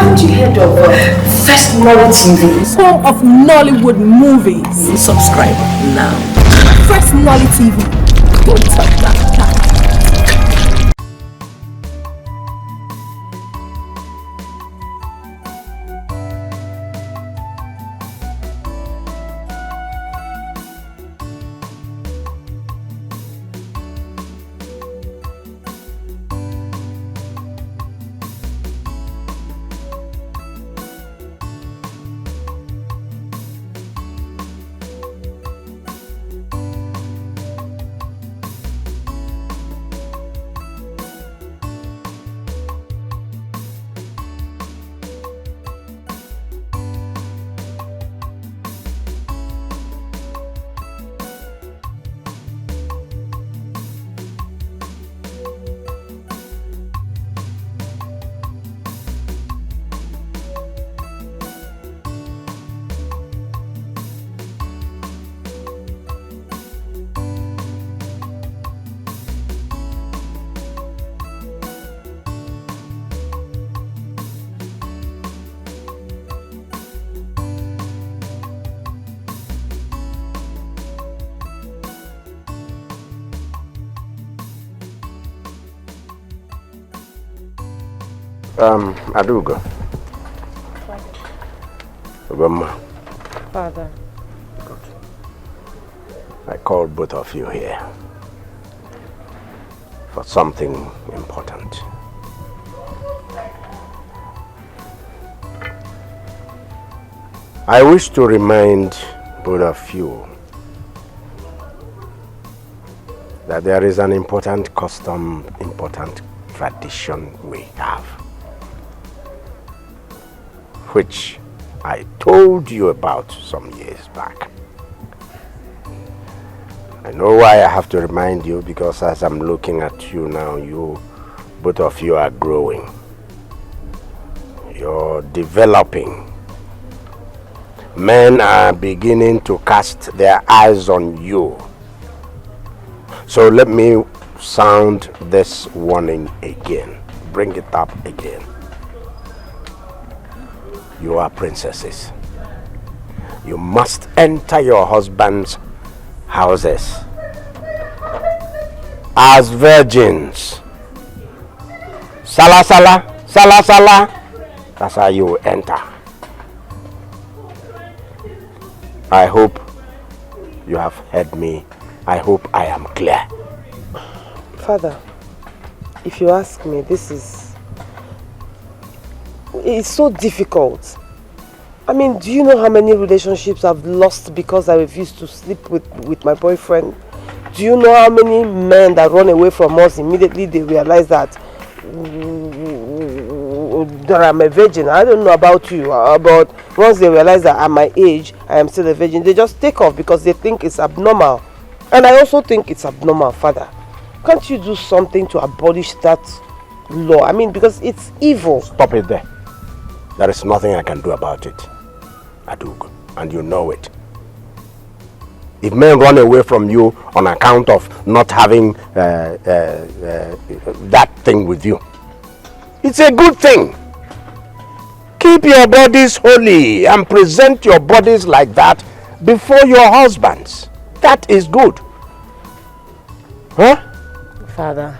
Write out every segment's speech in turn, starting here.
Haven't you heard of Firstnollytv? Home of Nollywood movies. Subscribe now. Firstnollytv. Don't touch that. Adugo. Father. Good. I called both of you here for something important. I wish to remind both of you that there is an important custom, important tradition we have, which I told you about some years back. I know why I have to remind you, because as I'm looking at you now, both of you are growing. You're developing. Men are beginning to cast their eyes on you. So let me sound this warning again. Bring it up again. You are princesses. You must enter your husband's houses as virgins. Sala sala, sala sala. That's how you enter. I hope you have heard me. I hope I am clear. Father, if you ask me, it's so difficult. I mean, do you know how many relationships I've lost because I refused to sleep with my boyfriend? Do you know how many men that run away from us immediately they realize that I'm a virgin? I don't know about you, but once they realize that at my age I am still a virgin, they just take off because they think it's abnormal. And I also think it's abnormal, Father. Can't you do something to abolish that law? I mean, because it's evil. Stop it there. There is nothing I can do about it, Adug, and you know it. If men run away from you on account of not having that thing with you, it's a good thing. Keep your bodies holy and present your bodies like that before your husbands. That is good. Huh? Father,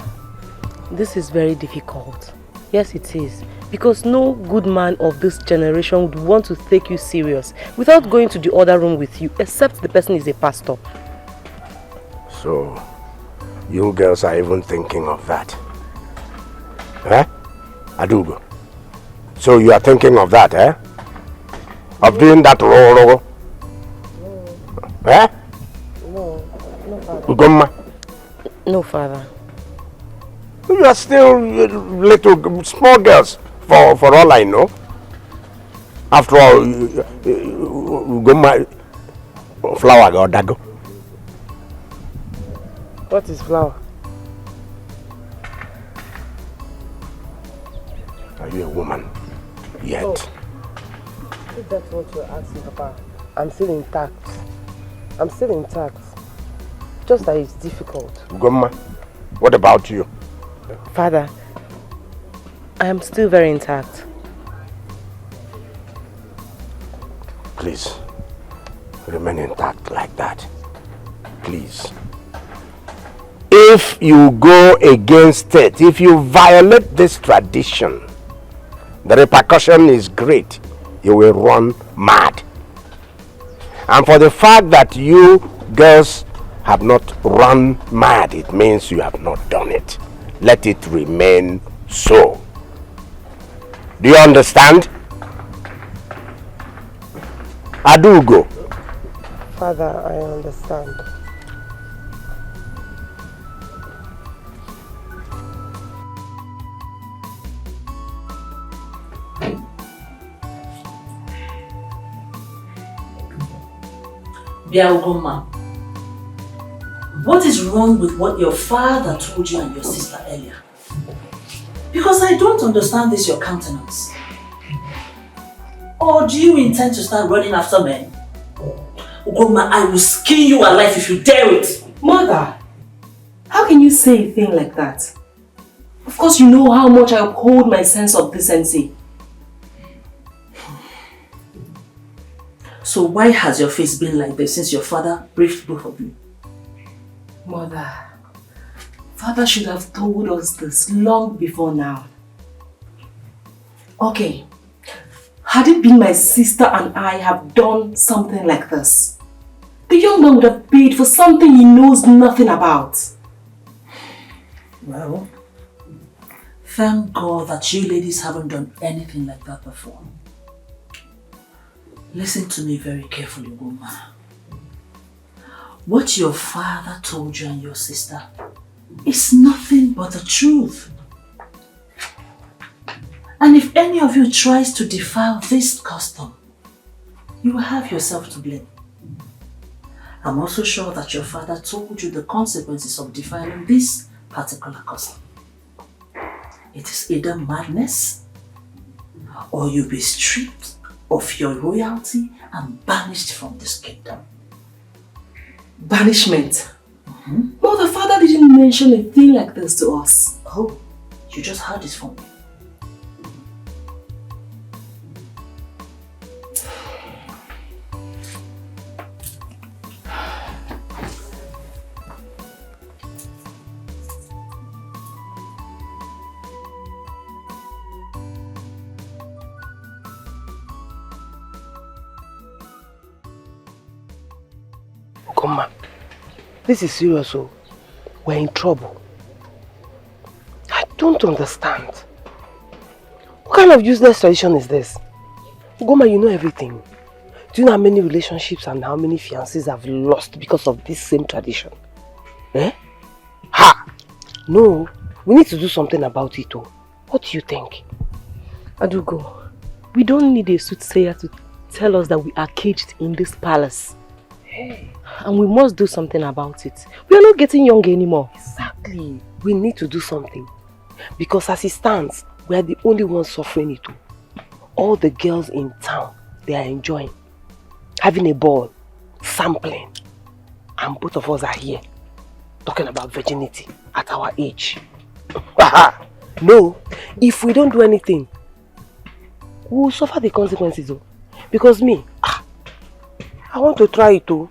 this is very difficult. Yes, it is. Because no good man of this generation would want to take you serious without going to the other room with you, except the person is a pastor. So, you girls are even thinking of that? Eh? Adugo. So you are thinking of that, eh? Of doing that roll? No. Eh? No, Father. Ugoma? No, Father. You are still little, small girls, for all I know. After all, Ugoma, flower or dago. What is flower? Are you a woman yet? Oh. If that's what you're asking, Papa, I'm still intact. I'm still intact. Just that it's difficult. Ugoma, what about you? Father, I am still very intact. Please, remain intact like that. Please. If you go against it, if you violate this tradition, the repercussion is great. You will run mad. And for the fact that you girls have not run mad, it means you have not done it. Let it remain so. Do you understand? Adugo. Father, I understand. Biaugoma, what is wrong with what your father told you and your sister earlier? Because I don't understand this, your countenance. Or do you intend to start running after men? Ugoma, I will skin you alive if you dare it. Mother, how can you say a thing like that? Of course you know how much I uphold my sense of decency. So why has your face been like this since your father briefed both of you? Mother, Father should have told us this long before now. Okay, had it been my sister and I have done something like this, the young man would have paid for something he knows nothing about. Well, thank God that you ladies haven't done anything like that before. Listen to me very carefully, woman. What your father told you and your sister is nothing but the truth. And if any of you tries to defile this custom, you will have yourself to blame. I'm also sure that your father told you the consequences of defiling this particular custom. It is either madness or you'll be stripped of your royalty and banished from this kingdom. Banishment? No, the father didn't mention a thing like this to us. Oh, you just heard it from me. Okoma, this is serious, oh. We're in trouble. I don't understand. What kind of useless tradition is this? Ogoma, you know everything. Do you know how many relationships and how many fiancés have lost because of this same tradition? Eh? Ha! No, we need to do something about it, oh. What do you think? Adugo, we don't need a soothsayer to tell us that we are caged in this palace. Hey. And we must do something about it. We are not getting young anymore. Exactly. We need to do something. Because as it stands, we are the only ones suffering it. All the girls in town, they are enjoying. Having a ball, sampling. And both of us are here, talking about virginity at our age. No, if we don't do anything, we will suffer the consequences though. Because me, I want to try it too.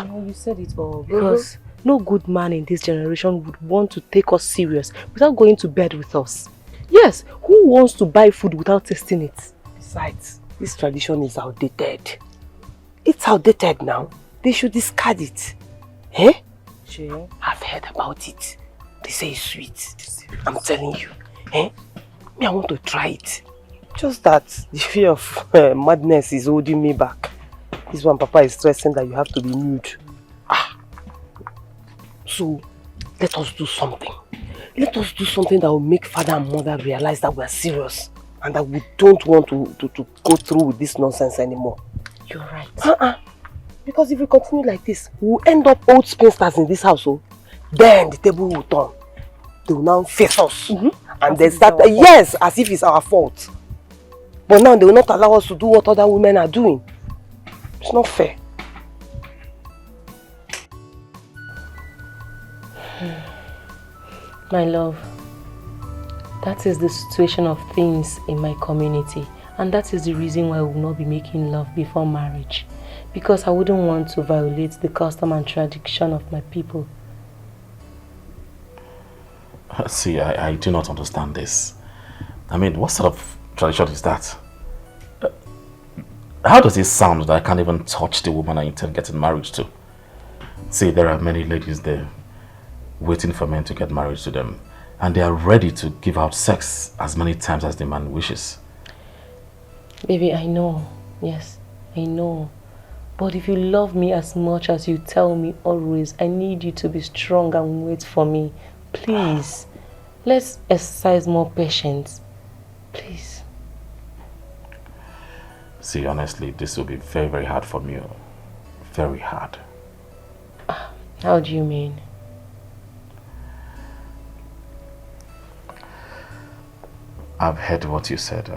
No, you said it all. Because no good man in this generation would want to take us serious without going to bed with us. Yes, who wants to buy food without tasting it? Besides, this tradition is outdated. It's outdated now. They should discard it. Eh? Sure. I've heard about it. They say it's sweet. I'm telling you. Eh? Me, I want to try it. Just that the fear of madness is holding me back. This one, Papa is stressing that you have to be nude. So, let us do something. Let us do something that will make father and mother realize that we are serious and that we don't want to go through with this nonsense anymore. You're right. Because if we continue like this, we'll end up old spinsters in this household. Then the table will turn. They will now face us. And they start, yes, as if it's our fault. But now they will not allow us to do what other women are doing. It's not fair. My love, that is the situation of things in my community. And that is the reason why we will not be making love before marriage. Because I wouldn't want to violate the custom and tradition of my people. See, I do not understand this. I mean, what sort of tradition is that? How does it sound that I can't even touch the woman I intend getting married to? See, there are many ladies there waiting for men to get married to them, and they are ready to give out sex as many times as the man wishes. Baby, I know. Yes, I know. But if you love me as much as you tell me always, I need you to be strong and wait for me. Please, let's exercise more patience. Please. See, honestly, this will be very, very hard for me. Very hard. How do you mean? I've heard what you said.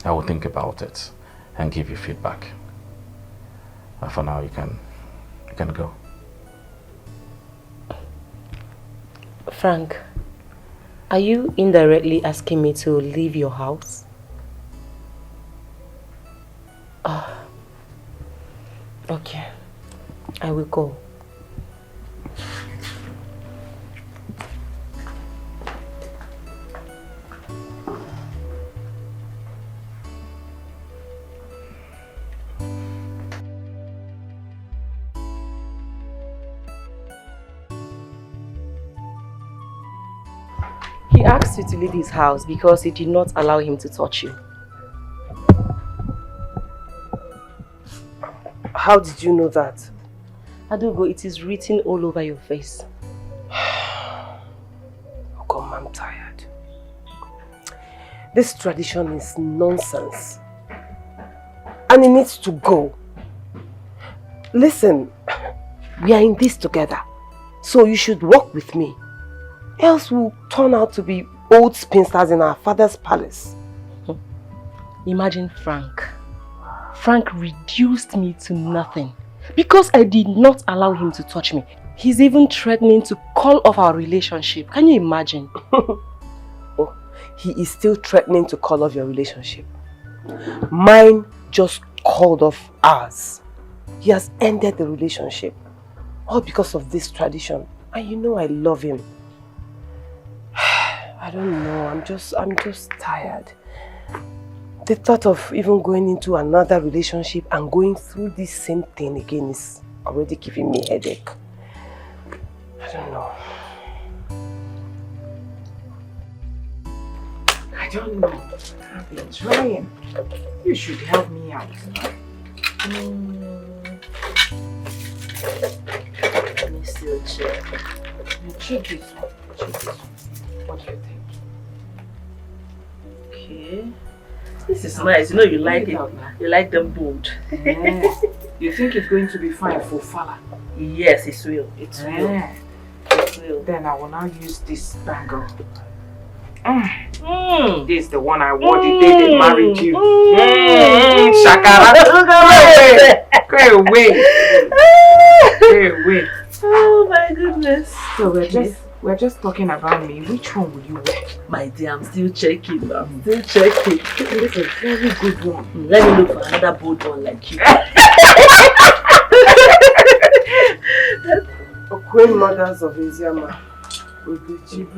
I will think about it and give you feedback. For now, you can go. Frank, are you indirectly asking me to leave your house? Okay, I will go. He asked you to leave his house because he did not allow him to touch you. How did you know that? Adugo, it is written all over your face. Oh, come, I'm tired. This tradition is nonsense. And it needs to go. Listen, we are in this together. So you should work with me. Else we'll turn out to be old spinsters in our father's palace. Imagine Frank. Frank reduced me to nothing because I did not allow him to touch me. He's even threatening to call off our relationship. Can you imagine? Oh, he is still threatening to call off your relationship. Mine just called off ours. He has ended the relationship. All because of this tradition. And you know I love him. I don't know, I'm just tired. The thought of even going into another relationship and going through this same thing again is already giving me a headache. I don't know. I don't know. I've been trying. You should help me out. Let me still check. You check this one. Check this one. What do you think? Okay. This is nice. You know you like it. You like them bold. Yeah. You think it's going to be fine for Fala? Yes, it will. It will. Yeah. It will. Then I will now use this bangle. This is the one I wore the day they married you. Shakara. Go away. Go away. Oh my goodness. So we're just talking about me. Which one will you wear? My dear, I'm still checking. I'm still checking. This is a very good one. Let me look for another bold one like you. Queen mothers of Iziama. We greet you.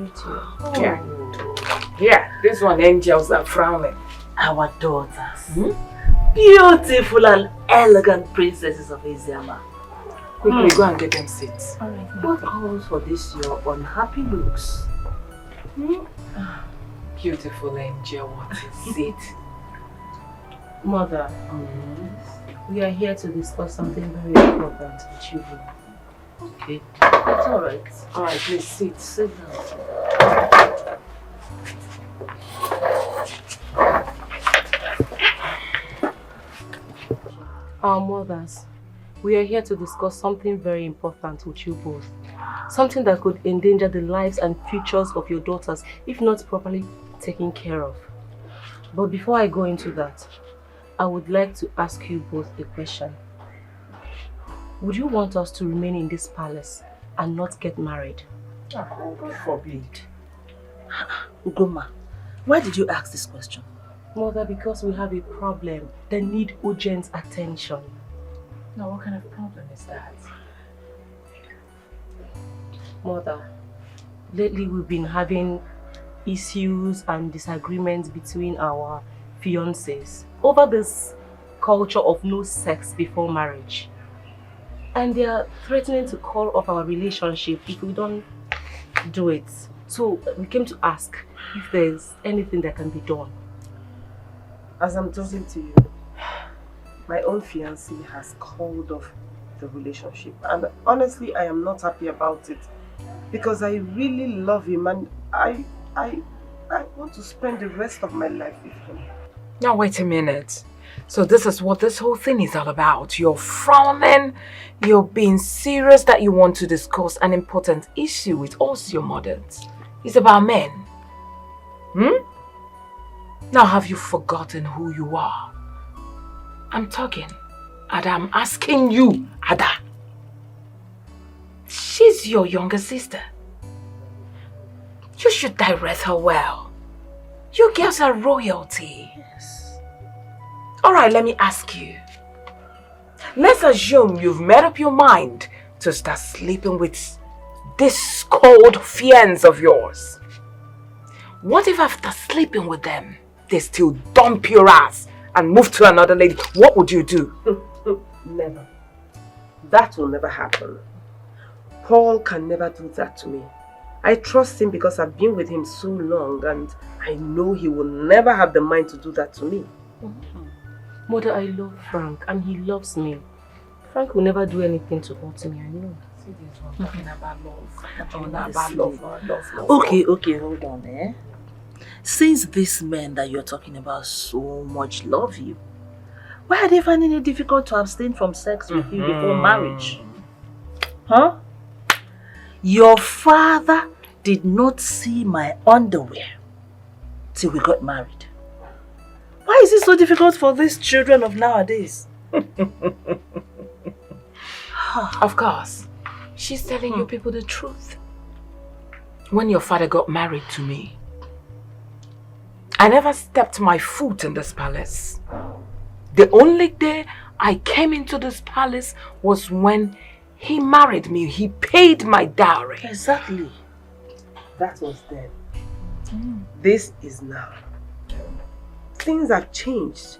Yeah. Yeah, this one angels are frowning. Our daughters. Beautiful and elegant princesses of Iziama. Quickly go and get them seats. Alright. What calls for this your unhappy looks? Beautiful angel, what is it? Mother, we are here to discuss something very important with you. Okay, that's alright. Alright, please sit. Sit down. Our mothers, we are here to discuss something very important with you both. Something that could endanger the lives and futures of your daughters if not properly taken care of. But before I go into that, I would like to ask you both a question. Would you want us to remain in this palace and not get married? God forbid. Ugoma, why did you ask this question? Mother, because we have a problem that need urgent attention. Now, what kind of problem is that? Mother, lately we've been having issues and disagreements between our fiancés over this culture of no sex before marriage. And they are threatening to call off our relationship if we don't do it. So we came to ask if there's anything that can be done. As I'm talking to you, my own fiancé has called off the relationship. And honestly, I am not happy about it. Because I really love him and I want to spend the rest of my life with him. Now wait a minute. So this is what this whole thing is all about. You're frowning, you're being serious that you want to discuss an important issue with us, your mothers. It's about men. Now have you forgotten who you are? I'm talking. Ada, I'm asking you, Ada. She's your younger sister. You should direct her well. You girls are royalty. Yes. Alright, let me ask you. Let's assume you've made up your mind to start sleeping with this cold fiancé of yours. What if after sleeping with them, they still dump your ass and move to another lady? What would you do? Never. That will never happen. Paul can never do that to me. I trust him because I've been with him so long and I know he will never have the mind to do that to me. Mother, I love Frank and he loves me. Frank will never do anything to hurt me, I know. See this one talking about love. Okay, hold on, Since these men that you're talking about so much love you, why are they finding it difficult to abstain from sex with you before marriage? Huh? Your father did not see my underwear till we got married. Why is it so difficult for these children of nowadays? Of course. She's telling you people the truth. When your father got married to me, I never stepped my foot in this palace. The only day I came into this palace was when he married me. He paid my dowry. Exactly. That was then. This is now. Things have changed.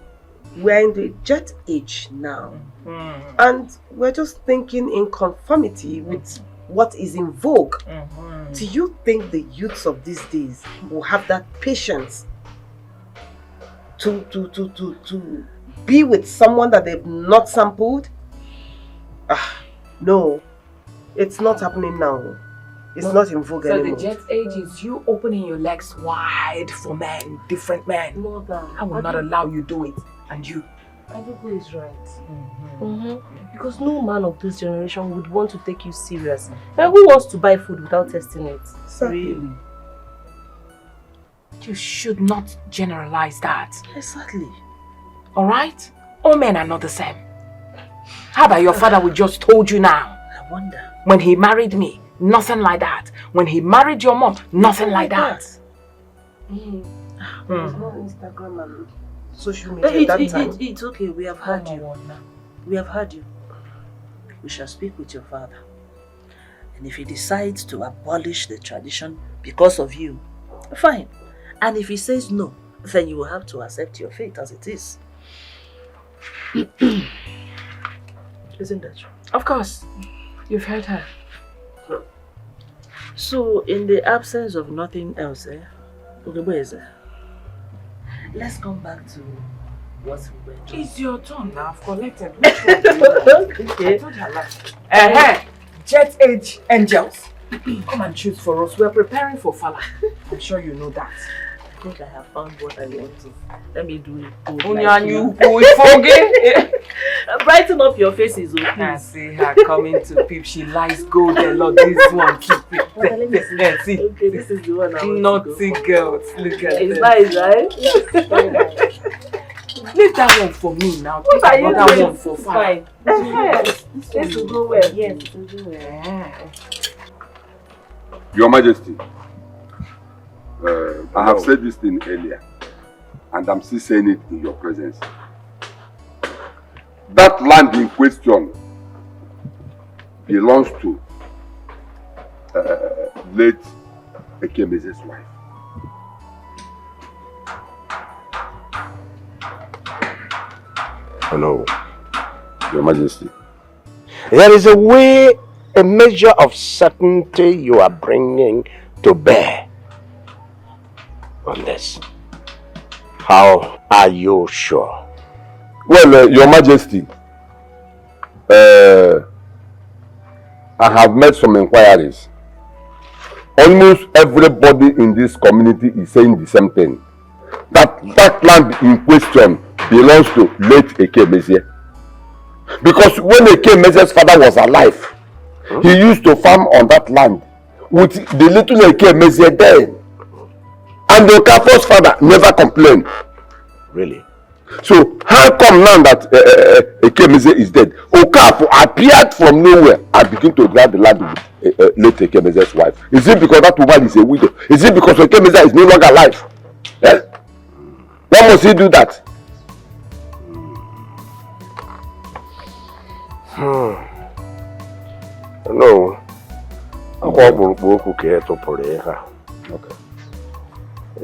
We're in the jet age now. And we're just thinking in conformity with what is in vogue. Do you think the youths of these days will have that patience to be with someone that they've not sampled? No, it's not happening now. It's not in vogue anymore. So the jet age is you opening your legs wide for men, different men. Mother, I will not allow you do it. And you. Adugo is right. Because no man of this generation would want to take you serious. And who wants to buy food without testing it? Really? You should not generalize that. Exactly. Alright? All men are not the same. How about your father we just told you now? I wonder. When he married me, nothing like that. When he married your mom, nothing like that. There's no Instagram and social media at that time. It's okay, we have heard you. We have heard you. We shall speak with your father. And if he decides to abolish the tradition because of you, fine. And if he says no, then you will have to accept your fate as it is. Isn't that true? Of course. You've heard her. So, in the absence of nothing else, let's come back to what we were doing. It's your turn now. I've collected. Okay. I told her last. Jet age angels. Come and choose for us. We're preparing for Fala. I'm sure you know that. I think I have found what I want to. Let me do it. Brighten up your faces, okay? I see her coming to peep. She lies gold a lot. This one, keep it. Let me see. Okay, this is the one I want Naughty to go. girls. Look at It's this. nice, right? Leave that one for me now. What are you Another doing? one for It's fine. This will go well. Yes, it will go well. Your Majesty, I have said this thing earlier. and I'm still saying it in your presence. That land in question belongs to late Ekemeze's wife. Hello, Your Majesty. There is a way, a measure of certainty you are bringing to bear on this. How are you sure? Well, Your Majesty, I have made some inquiries. Almost everybody in this community is saying the same thing. That land in question belongs to late Ekemeze. Because when Ekemeze's father was alive, he used to farm on that land with the little Ekemeze there. And the Okafor's father never complained. Really? So how come now that Ekemeze is dead, Okafor appeared from nowhere and began to grab the land with late Ekemeze's wife? Is it because that woman is a widow? Is it because Ekemeze is no longer alive? Eh? Why must he do that? No. Okay.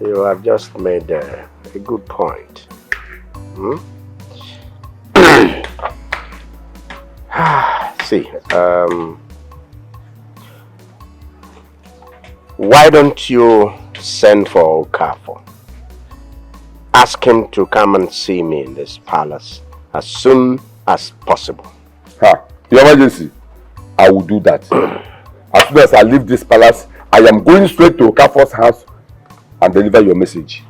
You have just made a good point. See, why don't you send for Okafor? Ask him to come and see me in this palace as soon as possible. Your Majesty, I will do that. As soon as I leave this palace, I am going straight to Okafor's house and deliver your message.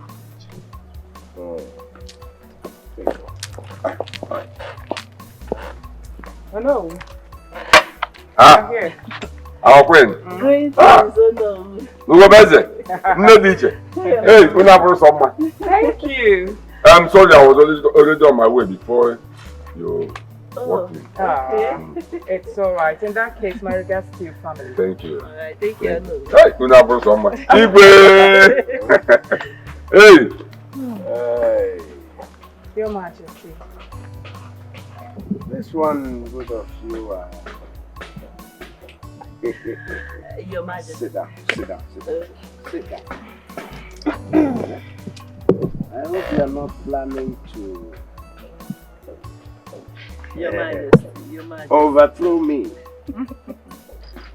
Hello. I'm here. Our friend. Great. Nwokoye. No DJ. Hey, we have someone. Thank you. I'm sorry, I was already on my way before you walked in. It's alright. In that case, my regards to your family. Thank you. Alright, take care. Hey, we have someone. Igwe. Hey. Your Majesty. This one, good of you. Your Majesty. Sit down. I hope you are not planning to Your Majesty. overthrow me.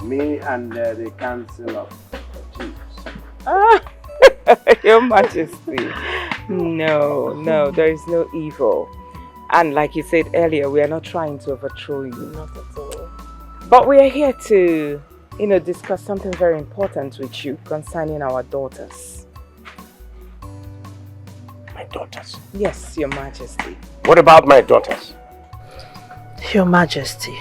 Me and the Council of Chiefs. Your Majesty. No, there is no evil. And like you said earlier, we are not trying to overthrow you. Not at all. But we are here to, discuss something very important with you concerning our daughters. My daughters? Yes, Your Majesty. What about my daughters? Your Majesty,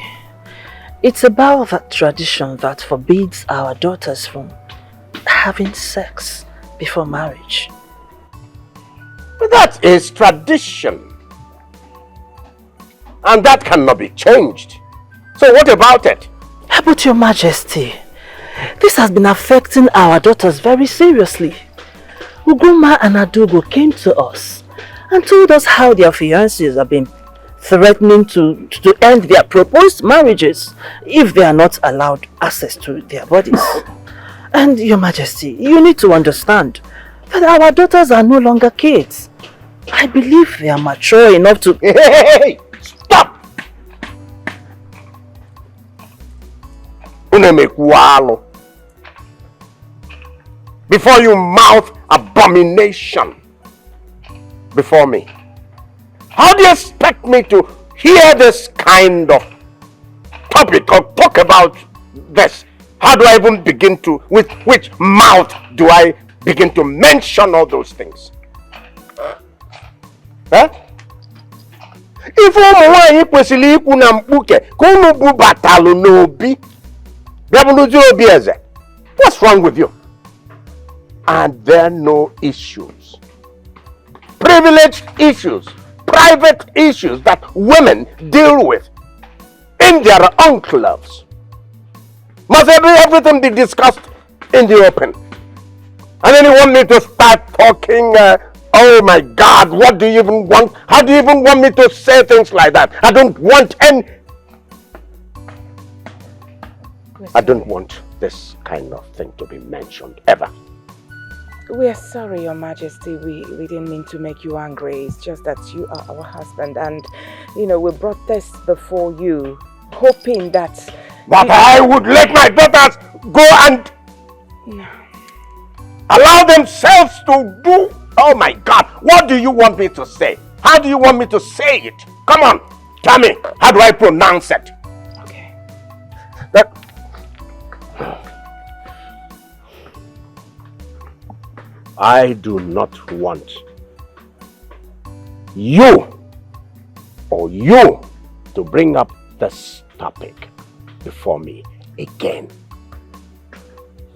it's about that tradition that forbids our daughters from having sex before marriage. But that is tradition. And that cannot be changed. So what about it? But Your Majesty, this has been affecting our daughters very seriously. Uguma and Adugo came to us and told us how their fiancés have been threatening to end their proposed marriages if they are not allowed access to their bodies. And Your Majesty, you need to understand that our daughters are no longer kids. I believe they are mature enough to... Hey! Stop! Before you mouth abomination before me. How do you expect me to hear this kind of topic or talk about this? How do I even begin to, with which mouth do I begin to mention all those things? Huh? If ụmụ kwesịrị ikwu na mkpuke ka unu bubatalụ n'obi bịabụlụzi obi eze, what's wrong with you? And there are no issues, privileged issues, private issues that women deal with in their own clubs. Must everything be discussed in the open? And then you want me to start talking Oh my God, what do you even want? How do you even want me to say things like that? I don't want I don't want this kind of thing to be mentioned ever. We are sorry, Your Majesty. We didn't mean to make you angry. It's just that you are our husband and, you know, we brought this before you, hoping that I would let my daughters go and allow themselves to do. Oh my God, what do you want me to say? How do you want me to say it? Come on, tell me, how do I pronounce it? Okay. I do not want you or you to bring up this topic before me again.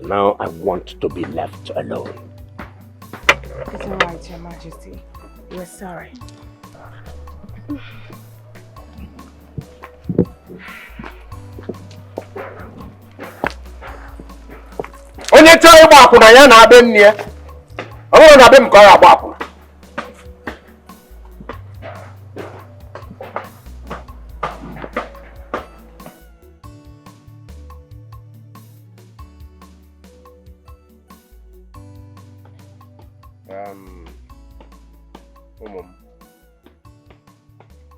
Now I want to be left alone. It's all right, Your Majesty. We're sorry. Onye chọrọ ịgba akwụna ya na be nne ya. Ọ bụrụ na be m ka ọ ga-agba akwụna.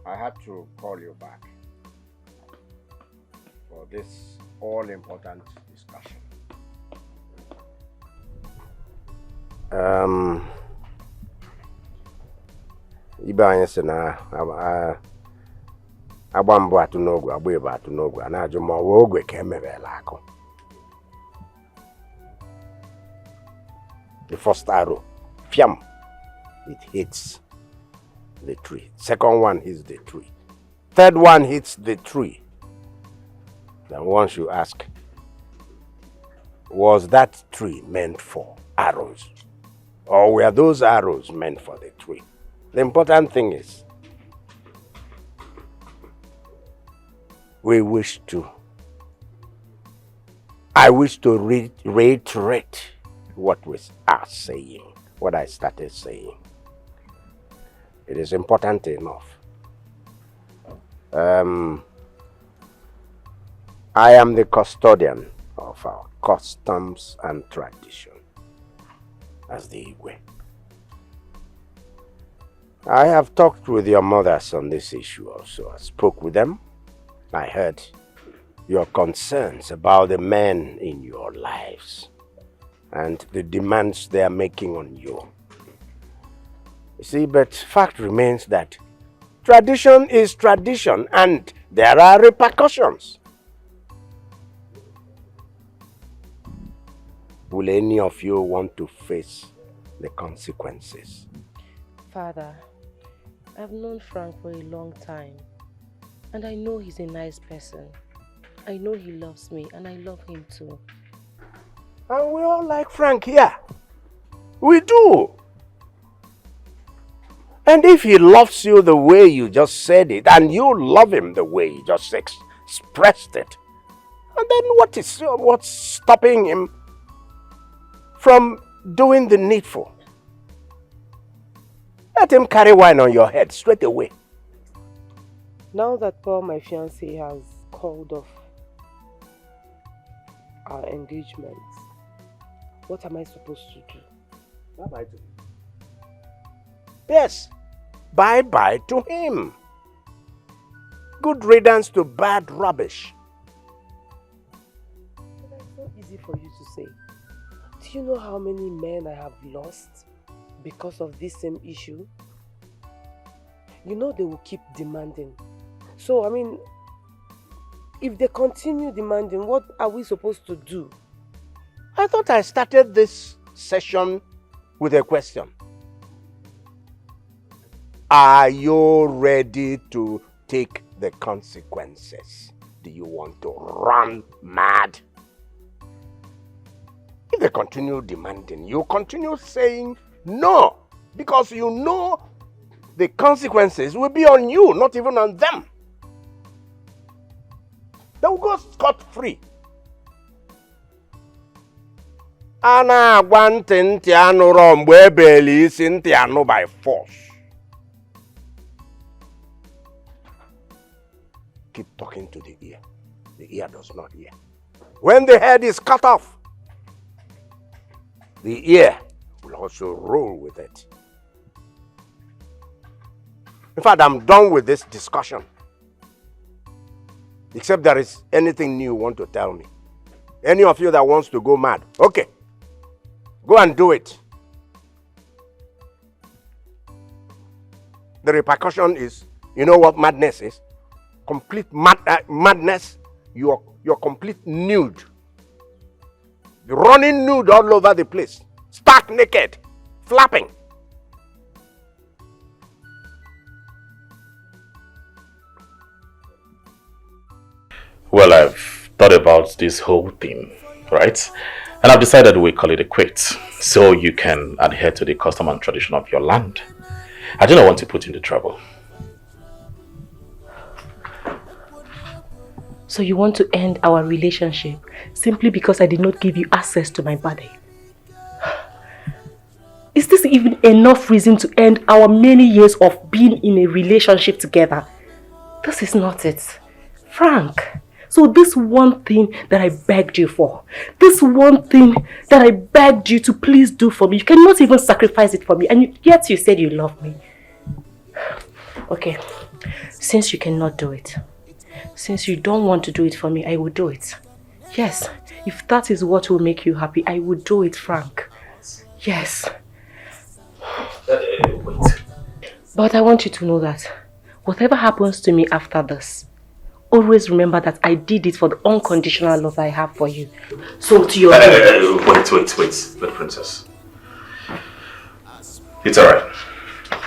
I had to call you back for this all-important discussion. Ibe anyị sị na agba mbụ atụ n'ogwe, agba ịba atụ n'ogwe, a na-ajụ ma ọ bụ ogwe ka emebela akụ. The first arrow, fiam, it hits the tree. Second one hits the tree. Third one hits the tree. Then once you ask, was that tree meant for arrows? Or were those arrows meant for the tree? The important thing is, I wish to reiterate what we are saying, what I started saying. It is important enough. I am the custodian of our customs and tradition as the Igwe. I have talked with your mothers on this issue also. I spoke with them. I heard your concerns about the men in your lives and the demands they are making on you. You see, but fact remains that tradition is tradition and there are repercussions. Will any of you want to face the consequences? Father, I've known Frank for a long time, and I know he's a nice person. I know he loves me, and I love him too. And we all like Frank here. We do. And if he loves you the way you just said it, and you love him the way you just expressed it, and then what's stopping him from doing the needful? Let him carry wine on your head straight away. Now that Paul, my fiancé, has called off our engagement, what am I supposed to do? Bye-bye to him. Yes, bye-bye to him. Good riddance to bad rubbish. That's so easy for you to say. Do you know how many men I have lost because of this same issue? You know they will keep demanding. So, I mean, if they continue demanding, what are we supposed to do? I thought I started this session with a question. Are you ready to take the consequences? Do you want to run mad? If they continue demanding, you continue saying no, because you know the consequences will be on you, not even on them. They will go scot-free. Ana agwa ntị ntị anụrụ mgbe ebeli isi ntị anụ by force. Keep talking to the ear. The ear does not hear. When the head is cut off, the ear will also roll with it. In fact, I'm done with this discussion. Except there is anything new you want to tell me. Any of you that wants to go mad, okay. Go and do it. The repercussion is, you know what madness is? Complete madness. You're complete nude. You're running nude all over the place. Stark naked. Flapping. Well, I've thought about this whole thing, right? And I've decided we call it a quit, so you can adhere to the custom and tradition of your land. I do not want to put you into trouble. So you want to end our relationship simply because I did not give you access to my body? Is this even enough reason to end our many years of being in a relationship together? This is not it. Frank. So this one thing that I begged you for, this one thing that I begged you to please do for me, you cannot even sacrifice it for me, and yet you said you love me. Okay, since you cannot do it, since you don't want to do it for me, I will do it. Yes, if that is what will make you happy, I will do it, Frank. Yes. Wait. But I want you to know that whatever happens to me after this, always remember that I did it for the unconditional love I have for you. So to your... Wait, princess. It's alright.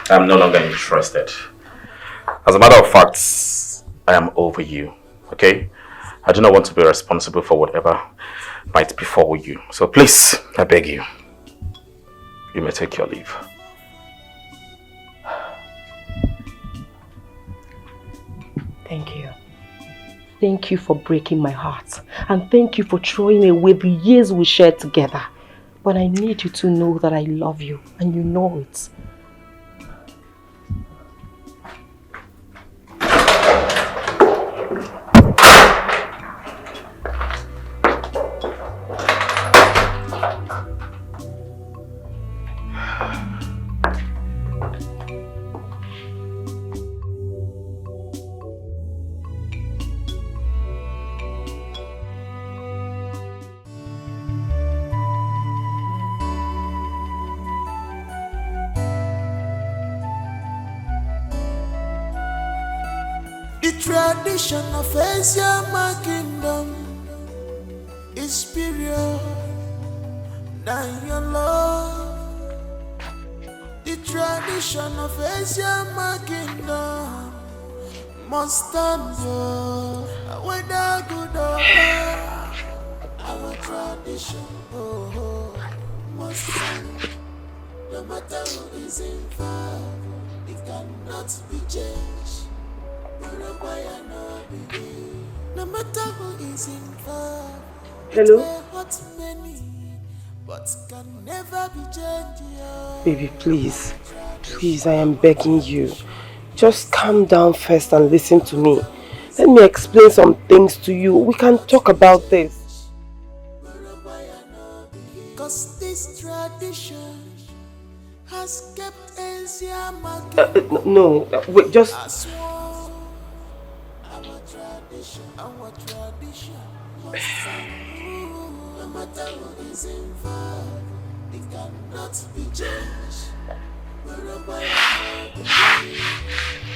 I'm no longer interested. As a matter of fact, I am over you, okay? I do not want to be responsible for whatever might befall you. So please, I beg you, you may take your leave. Thank you. Thank you for breaking my heart. And thank you for throwing away the years we shared together. But I need you to know that I love you. And you know it. Tradition of Asian kingdom is superior than your love. The tradition of Asian kingdom must stand whether good or bad. Our tradition must stand. No matter who is involved, it cannot be changed. No matter who is involved, hello? But can never be changed. Baby, please, I am begging you. Just calm down first and listen to me. Let me explain some things to you. We can talk about this. Because this tradition has kept Asia no, wait, just... Our tradition no matter who is involved, it cannot be changed.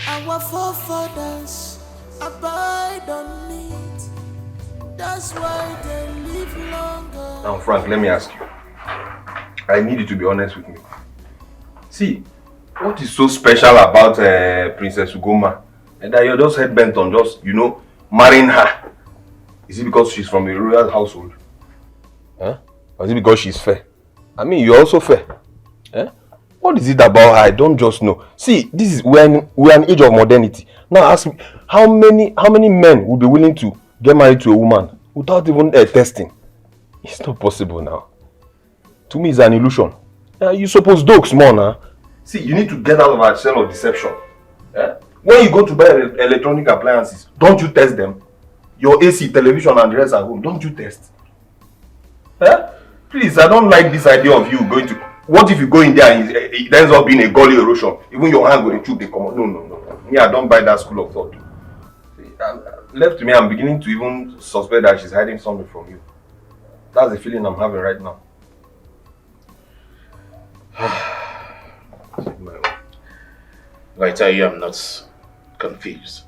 Our forefathers abide on it. That's why they live longer. Now, Frank, let me ask you. I need you to be honest with me. See, what is so special about Princess Ugoma? And that you're just head bent on just, marrying her? Is it because she's from a royal household? Huh? Or is it because she's fair? I mean, you're also fair. Eh? What is it about her? I don't just know. See, this is we're an age of modernity. Now ask me, how many men would be willing to get married to a woman without even testing? It's not possible now. To me, it's an illusion. You suppose dog small now. See, you need to get out of our shell of deception. When you go to buy electronic appliances, don't you test them? Your AC, television and the rest at home, don't you test? Please, I don't like this idea of you going to... What if you go in there and it ends up being a gully erosion? Even your hand will chew, they come out. No. Me, I don't buy that school of thought. See, left to me, I'm beginning to even suspect that she's hiding something from you. That's the feeling I'm having right now. I tell you, I'm not confused.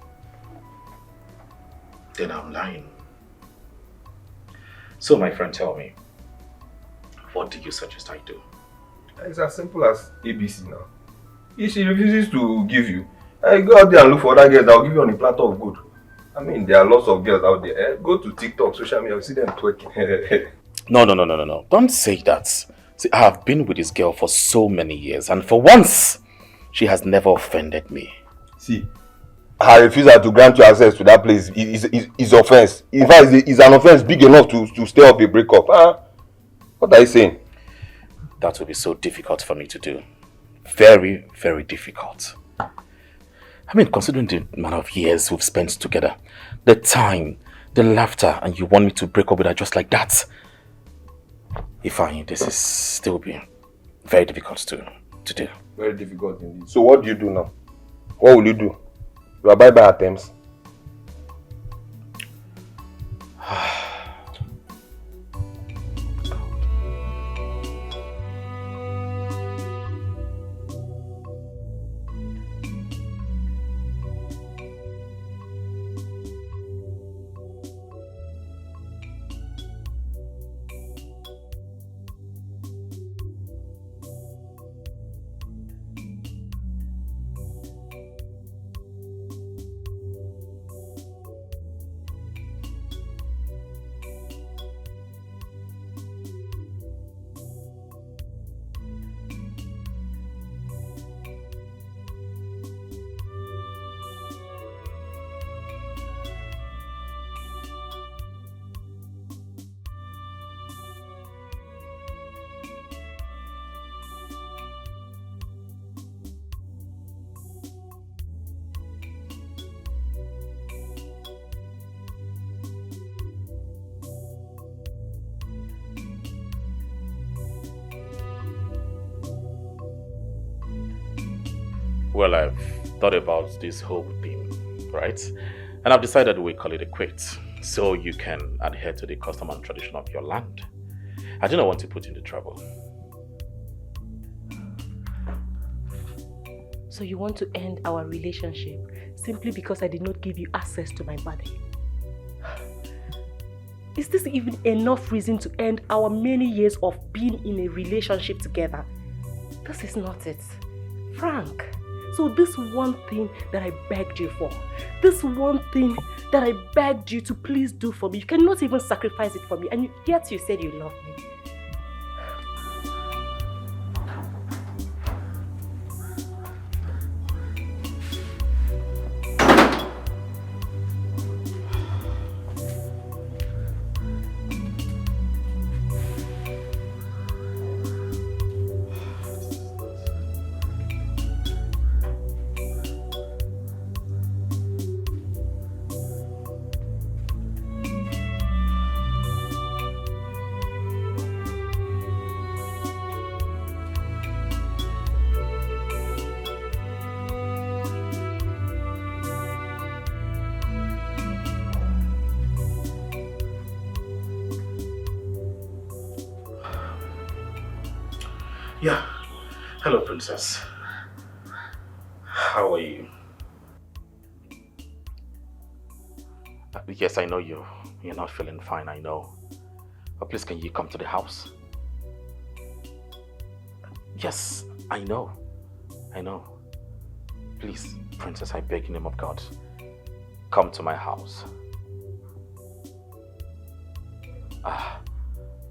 Then I'm lying. So, my friend, tell me, what do you suggest I do? It's as simple as ABC now. If she refuses to give you, go out there and look for other girls that will give you on a platter of good. I mean, there are lots of girls out there. Go to TikTok, social media, you see them twerking. No. Don't say that. See, I have been with this girl for so many years, and for once, she has never offended me. See, her refusal to grant you access to that place is offense. In fact, it's an offense big enough to stir up a breakup. What are you saying? That will be so difficult for me to do. Very, very difficult. I mean, considering the amount of years we've spent together, the time, the laughter, and you want me to break up with her just like that? This is still being very difficult to do. Very difficult indeed. So what do you do now? What will you do? You abide by her terms? Well, I've thought about this whole thing, right? And I've decided we call it a quit, so you can adhere to the custom and tradition of your land. I do not want to put you into trouble. So you want to end our relationship simply because I did not give you access to my body? Is this even enough reason to end our many years of being in a relationship together? This is not it. Frank. So this one thing that I begged you for, this one thing that I begged you to please do for me, you cannot even sacrifice it for me, and yet you said you love me. Yeah. Hello, princess. How are you? Yes, I know you're not feeling fine, I know. But please, can you come to the house? Yes, I know. Please, princess, I beg in the name of God, come to my house.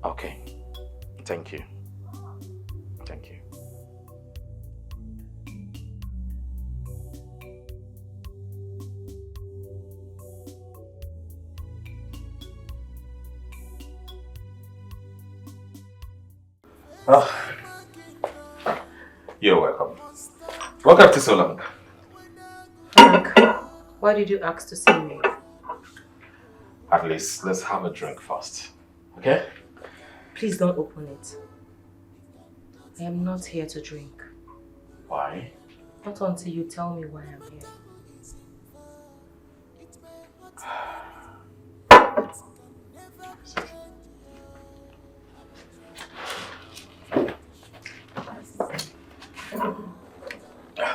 Okay. Thank you. Thank you. Oh, you're welcome. What kept you so long? Frank, why did you ask to see me? At least, let's have a drink first. Okay? Please don't open it. I am not here to drink. Why? Not until you tell me why I'm here.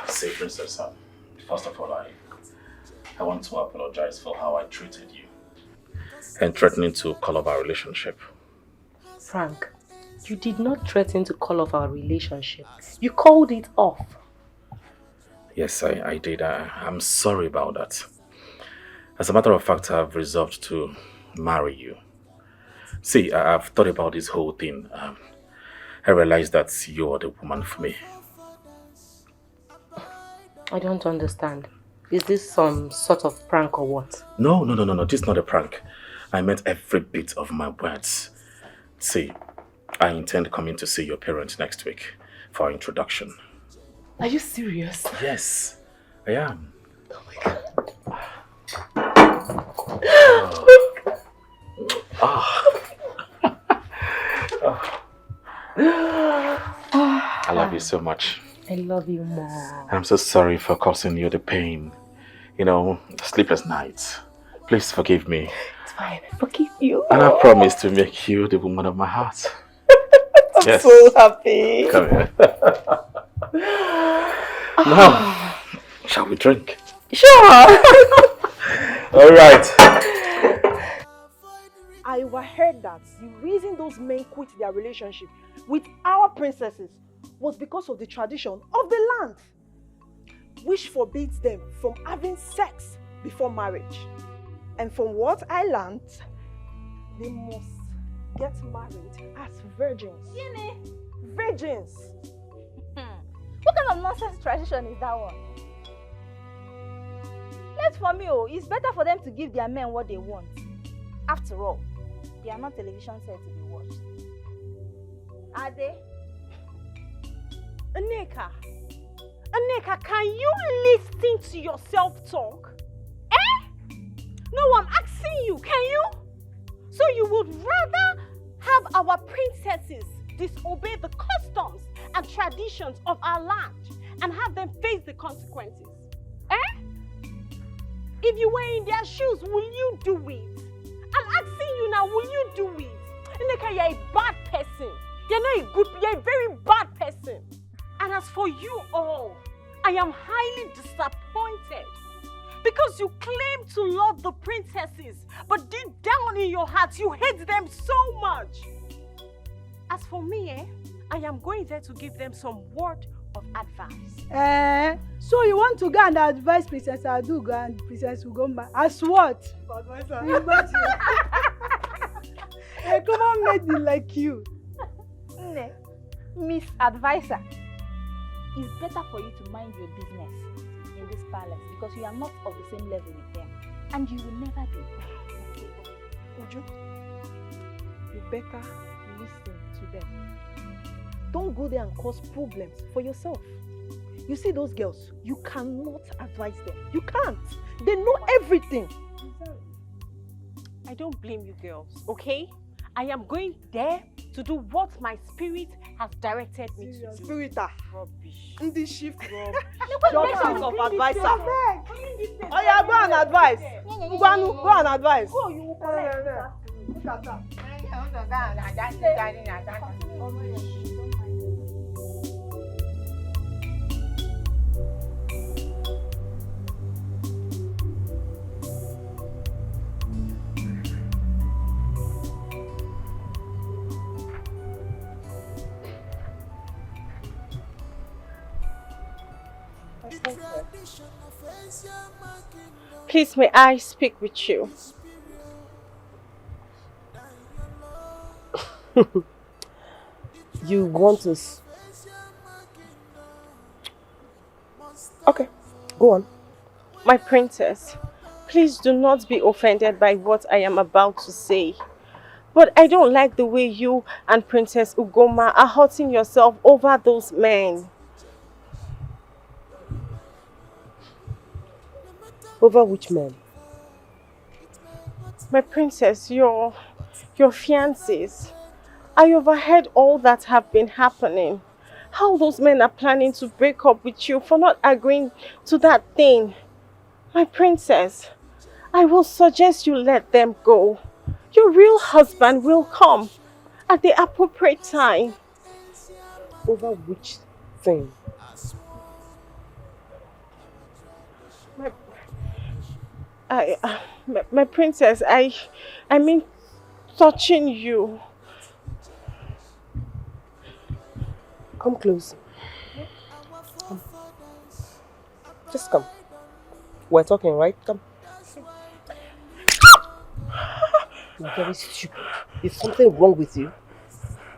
Say, Princess, first of all, I want to apologize for how I treated you and threatening to call off our relationship. Frank, you did not threaten to call off our relationship. You called it off. Yes, I did. I'm sorry about that. As a matter of fact, I've resolved to marry you. See, I've thought about this whole thing. I realized that you are the woman for me. I don't understand. Is this some sort of prank or what? No. This is not a prank. I meant every bit of my words. See, I intend coming to see your parents next week for our introduction. Are you serious? Yes, I am. Oh my God. I love you so much. I love you more. I'm so sorry for causing you the pain. You know, sleepless nights. Please forgive me. It's fine, I forgive you. And I promise to make you the woman of my heart. I'm so happy. Come here. Now, shall we drink? Sure. All right. I overheard that the reason those men quit their relationship with our princesses was because of the tradition of the land, which forbids them from having sex before marriage. And from what I learned, they must get married as virgins. Virgins! What kind of nonsense tradition is that one? Left for me, it's better for them to give their men what they want. After all, they are not television set to be watched. Are they? Aneka, can you listen to yourself talk? No, I'm asking you, can you? So you would rather have our princesses disobey the customs and traditions of our land and have them face the consequences? If you were in their shoes, will you do it? I'm asking you now, will you do it? Aneka, you're a bad person. You're not a good, you're a very bad person. And as for you all, I am highly disappointed because you claim to love the princesses, but deep down in your heart, you hate them so much. As for me, I am going there to give them some word of advice. So you want to go and advise Princess Adugo and Princess Ugomba? As what? Hey, come on, made me like you. Miss Advisor, it's better for you to mind your business in this palace because you are not of the same level with them and you will never be. Uju, you better listen to them. Don't go there and cause problems for yourself. You see those girls, you cannot advise them. You can't. They know everything. I don't blame you girls, okay? I am going there to do what my spirit has directed me to do. Spirit, rubbish. In this shift, rubbish. Your sense of advisor. Oh yeah, go and advise. Go and advise. Go, you will collect. Look at that. Please, may I speak with you? You want to... Okay, go on. My princess, please do not be offended by what I am about to say. But I don't like the way you and Princess Ugoma are hurting yourself over those men. Over which men? My princess, your fiancés. I overheard all that have been happening. How those men are planning to break up with you for not agreeing to that thing. My princess, I will suggest you let them go. Your real husband will come at the appropriate time. Over which thing? My princess, I mean touching you. Come close. Come. Just come. We're talking, right? Come. You're very stupid. Is something wrong with you?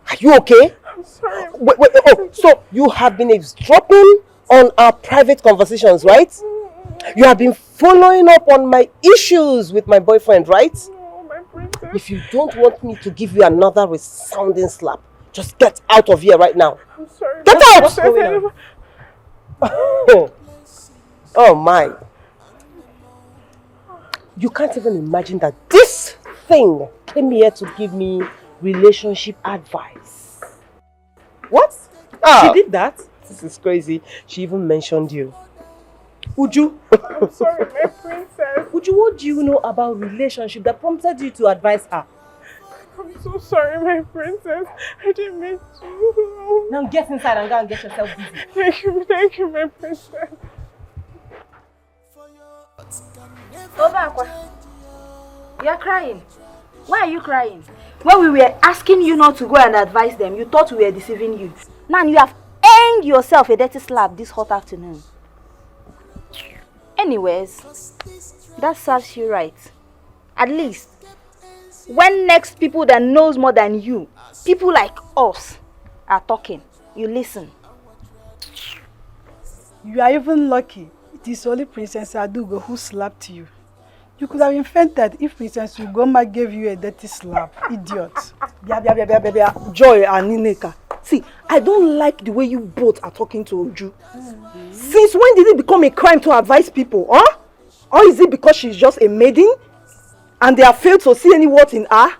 Are you okay? I'm sorry. Wait, oh, so you have been eavesdropping on our private conversations, right? You have been following up on my issues with my boyfriend, right? No, my princess. If you don't want me to give you another resounding slap, just get out of here right now. I'm sorry. Get out! What's going on? Oh my. You can't even imagine that this thing came here to give me relationship advice. What? She did that? This is crazy. She even mentioned you. Uju. I'm sorry, my princess. Uju, what do you know about relationship that prompted you to advise her? I'm so sorry, my princess. I didn't mean to. Now get inside and go and get yourself busy. Thank you, my princess. Obakwa, you're crying. Why are you crying? When we were asking you not to go and advise them, you thought we were deceiving you. Now you have earned yourself a dirty slap this hot afternoon. Anyways, that serves you right. At least, when next people that knows more than you, people like us, are talking, you listen. You are even lucky. It is only Princess Adugo who slapped you. You could have been fainted if Princess Ugoma gave you a dirty slap. Idiot. Joy and Nineka. See, I don't like the way you both are talking to Uju. Since when did it become a crime to advise people, huh? Or is it because she's just a maiden and they have failed to see any worth in her?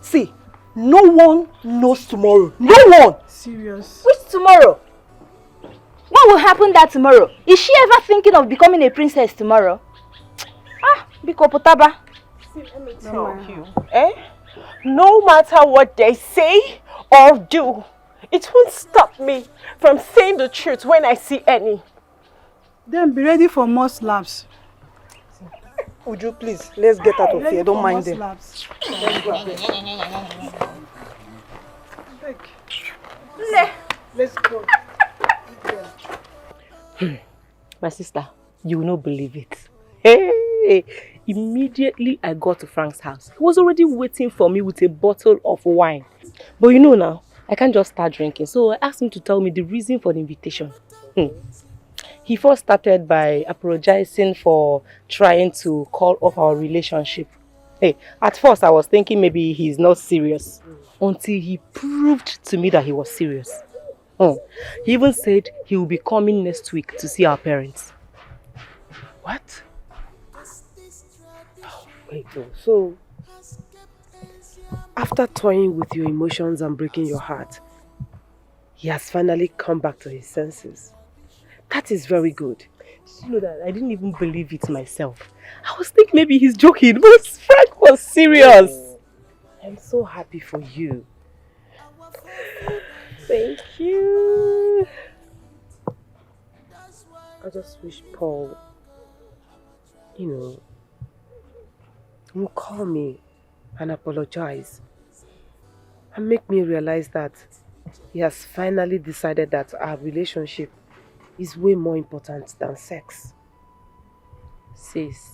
See, no one knows tomorrow. No one! Serious. Which tomorrow? What will happen that tomorrow? Is she ever thinking of becoming a princess tomorrow? Biko Potaba. See, let me tell you. No matter what they say or do, it won't stop me from saying the truth when I see any. Then be ready for more slaps. Uju, please, let's get out of here. Don't mind them. Let's go. My sister, you will not believe it. Hey! Immediately I got to Frank's house. He was already waiting for me with a bottle of wine. But you know now, I can't just start drinking. So I asked him to tell me the reason for the invitation. He first started by apologizing for trying to call off our relationship. Hey, at first I was thinking maybe he's not serious. Until he proved to me that he was serious. He even said he will be coming next week to see our parents. What? Oh, wait, no. So, after toying with your emotions and breaking your heart, he has finally come back to his senses. That is very good. Did you know that I didn't even believe it myself? I was thinking maybe he's joking, but Frank was serious. I'm so happy for you. Thank you. I just wish Paul, will call me and apologize and make me realize that he has finally decided that our relationship is way more important than sex. Sis,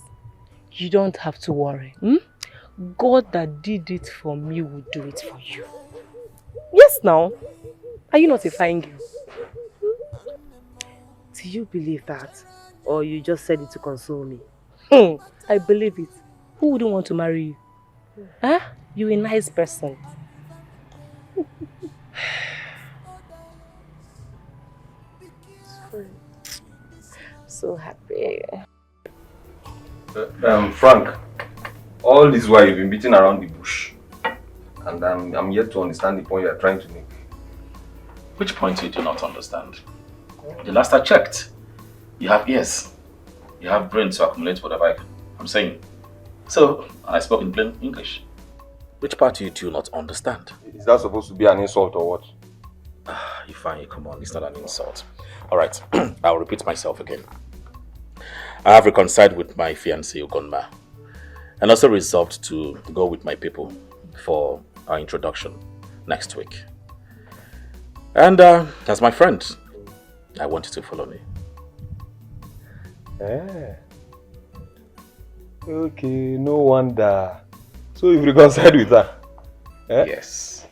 you don't have to worry. God that did it for me will do it for you. Yes, now. Are you not a fine girl? Do you believe that? Or you just said it to console me? I believe it. Who wouldn't want to marry you? Huh? You're a nice person. So happy. Frank, all this while you've been beating around the bush. And I'm yet to understand the point you're trying to make. Which point you do not understand? The last I checked, you have ears. You have brain to accumulate whatever I'm saying. So, I spoke in plain English. Which part you do not understand? Is that supposed to be an insult or what? Ifeanyi, come on, it's not an insult. Alright, I'll repeat myself again. I have reconciled with my fiancée, Ugonma, and also resolved to go with my people for our introduction next week. And as my friend, I want you to follow me. Okay, no wonder. So you've reconciled with her? Yes.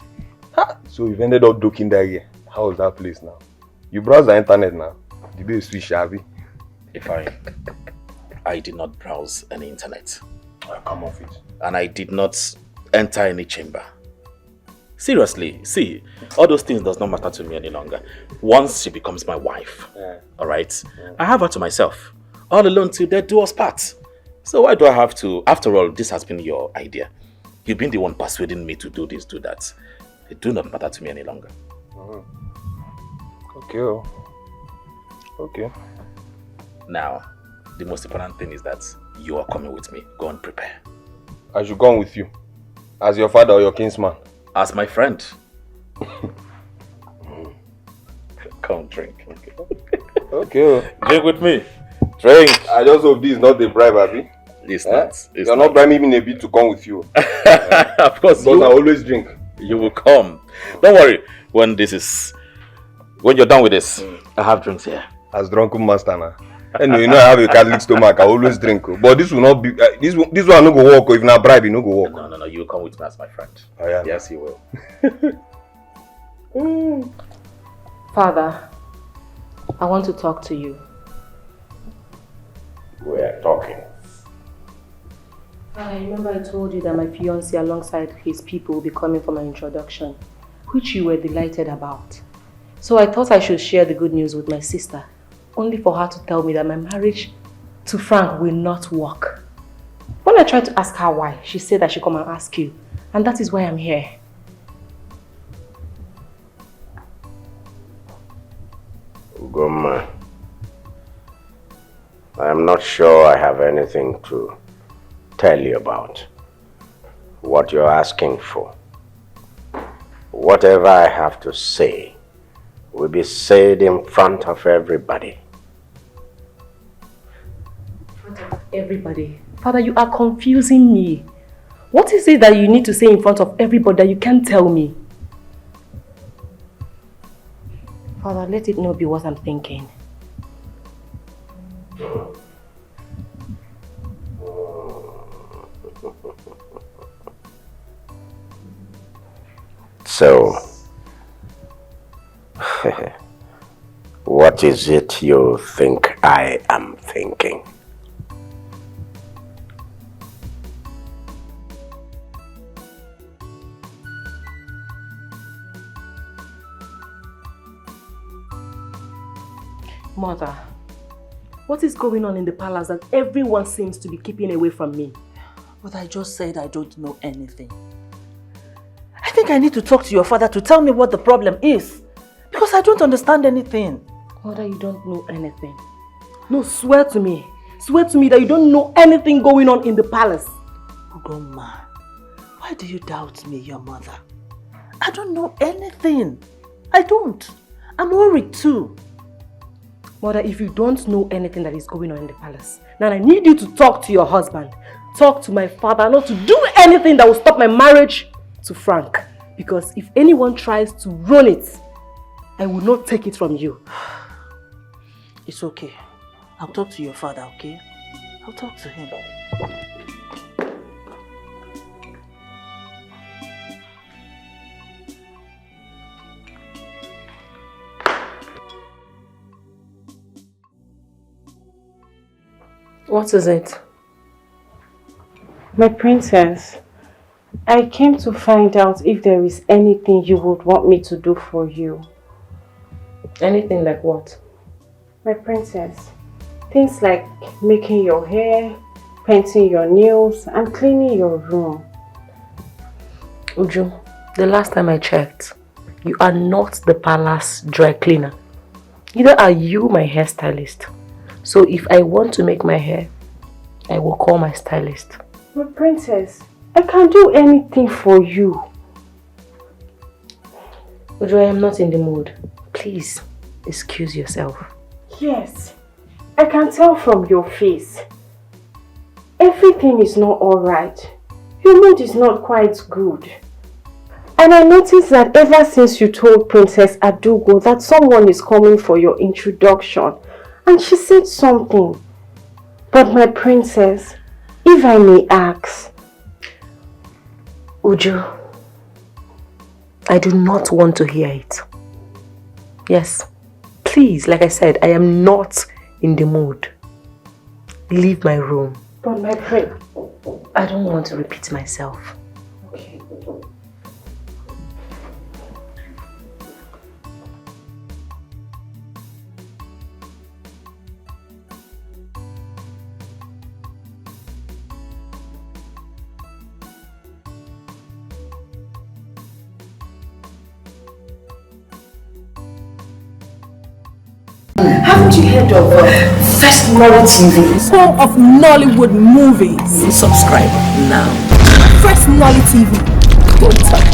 So you've ended up duking that year. How is that place now? You browse the internet now. The base switch shabby. I did not browse any internet. I'll come off it. And I did not enter any chamber. Seriously, see, all those things does not matter to me any longer. Once she becomes my wife, alright, I have her to myself. All alone till death do us part. So why do I have to? After all, this has been your idea. You've been the one persuading me to do this, do that. It do not matter to me any longer. Okay. Okay. Now, the most important thing is that you are coming with me. Go and prepare. I should go on with you. As your father or your kinsman? As my friend. Come drink. Okay. Drink with me. Drink. I just hope this is not a bribe, Abby. It's not. You're not bribing me a bit to come with you. Of course. Because I always drink. You will come. Don't worry. When you're done with this, I have drinks here. As drunken master now. Anyway, you know I have a Catholic stomach. I always drink. But this will not be. This one no go walk. If not bribe, no go walk. No. You will come with me as my friend. Oh, yeah. Yes, you will. Father, I want to talk to you. We are talking. I remember I told you that my fiancé alongside his people will be coming for my introduction, which you were delighted about. So I thought I should share the good news with my sister, only for her to tell me that my marriage to Frank will not work. When I tried to ask her why, she said I should come and ask you, and that is why I'm here. Ugoma, I am not sure I have anything to tell you about what you're asking for. Whatever I have to say will be said in front of everybody. In front of everybody? Father, you are confusing me. What is it that you need to say in front of everybody that you can't tell me? Father, let it not be what I'm thinking. So, what is it you think I am thinking? Mother, what is going on in the palace that everyone seems to be keeping away from me? But I just said I don't know anything. I think I need to talk to your father to tell me what the problem is. Because I don't understand anything. Mother, you don't know anything. No, swear to me. Swear to me that you don't know anything going on in the palace. Ugoma, why do you doubt me, your mother? I don't know anything. I don't. I'm worried too. Mother, if you don't know anything that is going on in the palace, then I need you to talk to your husband. Talk to my father, not to do anything that will stop my marriage to Frank. Because if anyone tries to run it, I will not take it from you. It's okay. I'll talk to your father, okay? I'll talk to him. What is it? My princess, I came to find out if there is anything you would want me to do for you. Anything like what? My princess, things like making your hair, painting your nails, and cleaning your room. Uju, the last time I checked, you are not the palace dry cleaner. Neither are you my hairstylist. So if I want to make my hair, I will call my stylist. But princess, I can do anything for you. Uju, I am not in the mood. Please, excuse yourself. Yes, I can tell from your face. Everything is not alright. Your mood is not quite good. And I noticed that ever since you told Princess Adugo that someone is coming for your introduction, and she said something. But my princess, if I may ask. Uju, I do not want to hear it. Yes, please, like I said, I am not in the mood. Leave my room. But my prince, I don't want to repeat myself. Okay. Haven't you heard of Firstnollytv? Home of Nollywood movies. Subscribe now. Firstnollytv. Don't touch.